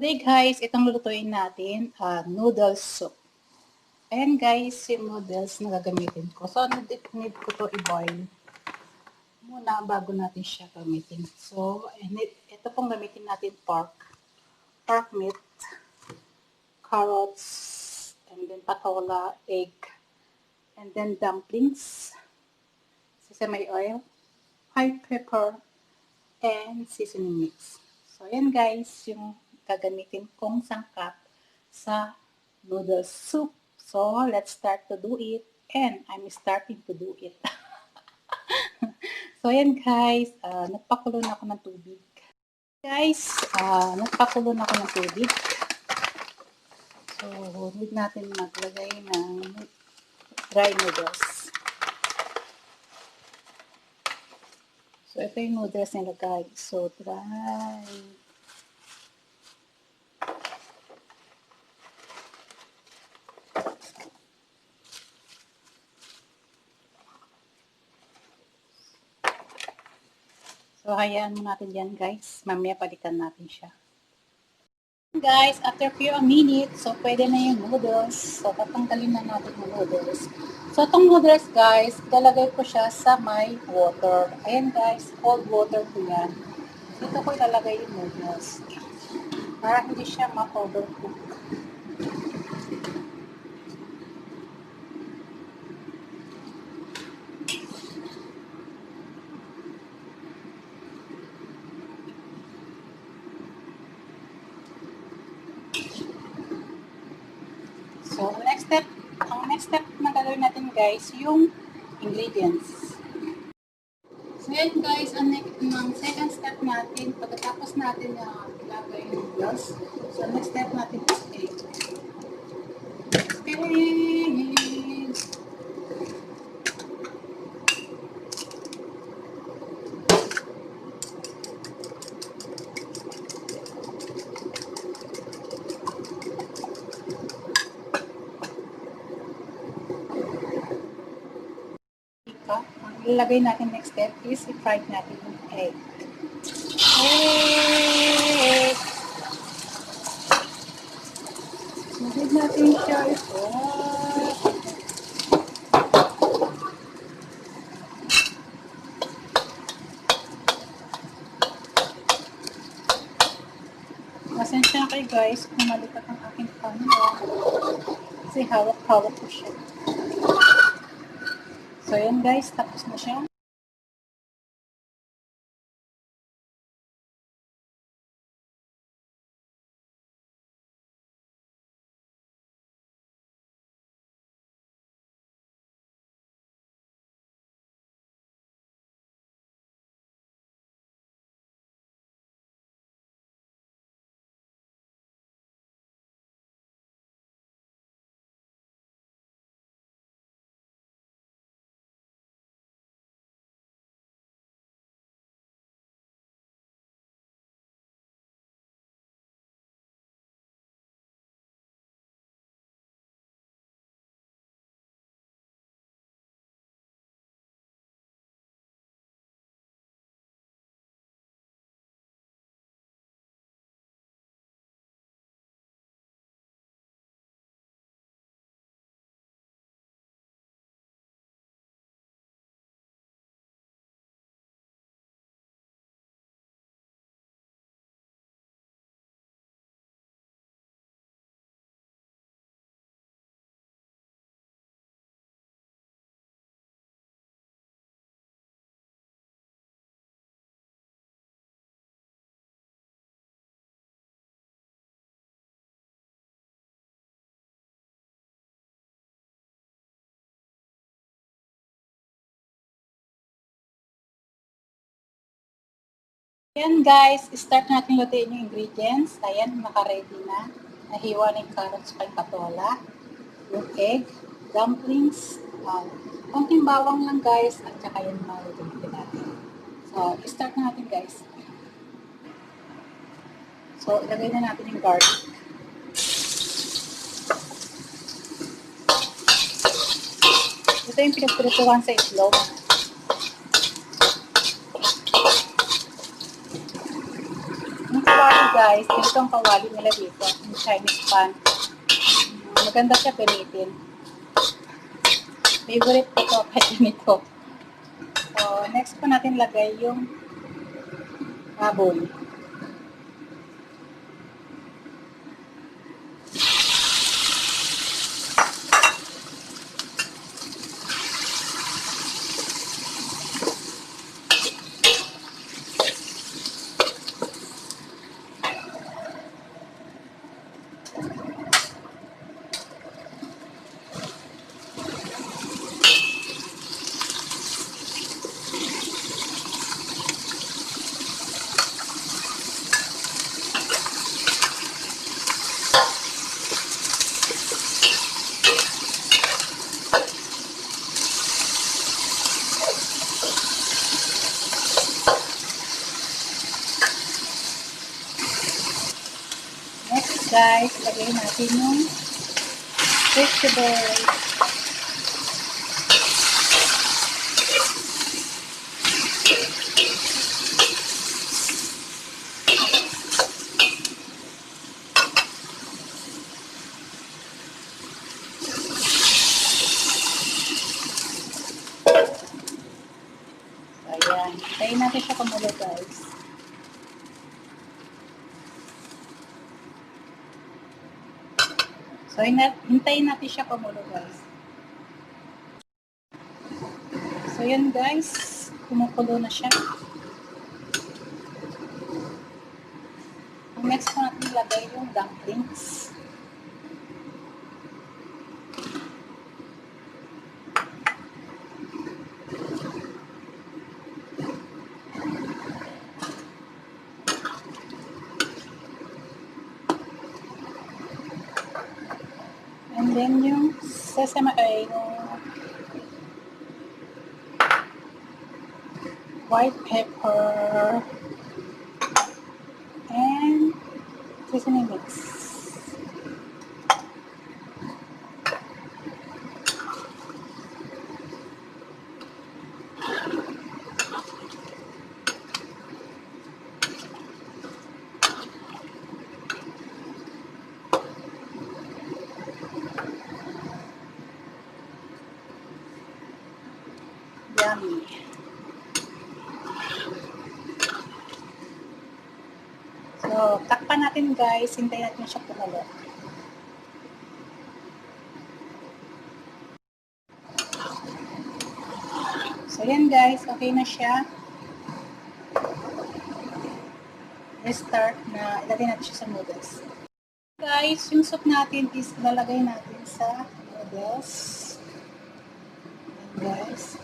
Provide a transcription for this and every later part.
Today guys, itong lulutuin natin, noodles soup. Ayan guys, yung noodles na gagamitin ko. So, need ko to i-boil muna bago natin siya gamitin. So, ito pong gamitin natin pork meat, carrots, and then patola, egg, and then dumplings, sesame oil, white pepper, and seasoning mix. So, ayan guys, yung gagamitin kong sangkap sa noodles soup. So, let's start to do it. And I'm starting to do it. So, ayan guys, nagpakulo na ako ng tubig. Guys, nagpakulo na ako ng tubig. So, need natin maglagay ng dry noodles. So, ito yung noodles nila guys. So, dry. So, hayaan mo natin yan guys. Mamaya palitan natin siya. Guys, after few minutes, so pwede na yung noodles. So, tatanggalin na natin yung noodles. So, itong noodles guys, ilalagay ko siya sa may water. Ayan guys, cold water ko yan. Dito ko ilalagay yung noodles. Para hindi siya ma-overcook. So, ang next step na gagawin natin guys, yung ingredients. So, yan guys, ang second step natin, pagkatapos natin ilagay yung noodles, so next step natin is egg. Ang ilagay natin next step is i-fry natin yung egg. Egg! Magod natin siya ito. Pasensya na kayo guys kung malipat ang aking camera. Kasi hawak-hawak ko siya. So, yan guys, tapos na siya. Ayan guys, start natin lutuin yung ingredients. Ayan, naka-ready na. Nahiwa na yung carrots pa yung patola, yung egg, dumplings, konting bawang lang guys, at saka yung malutuin natin. So, start na natin guys. So, ilagay na natin yung garlic. Ito yung pinagprituhan sa itlog. Yung kawali guys, ito ang kawali nila dito, yung Chinese pan. Maganda siya gamitin. Favorite ko to kahit ganito. So, next po natin lagay yung baboy. Next guys, lagay natin yung vegetables. Ayan, hintayin natin siya kumulo guys. So, hintayin natin siya kumulo guys. So, yun guys, kumukulo na siya. Next po natin ilagay yung dumplings. And then yung sesame oil, yung white pepper, and seasoning mix. Yummy. So, takpan natin guys. Hintayin natin siya kumulo. So, yan guys. Okay na siya. Restart na. Ilagay natin siya sa noodles. Guys, yung soup natin is ilalagay natin sa noodles. Yan guys.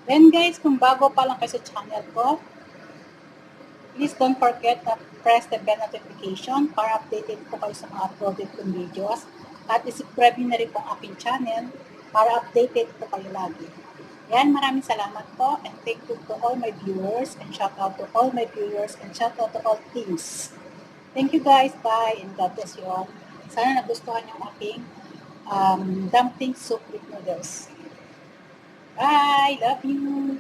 Then guys, kung bago pa lang kayo sa channel ko, please don't forget to press the bell notification para updated po kayo sa mga uploaded kong videos. At isubscribe nyo na rin po ang aking channel para updated po kayo lagi. Yan, maraming salamat po and thank you to all my viewers and shout out to all my viewers and shout out to all teams. Thank you guys. Bye and God bless you all. Sana nagustuhan yung aking dumpling soup with noodles. Bye! Love you!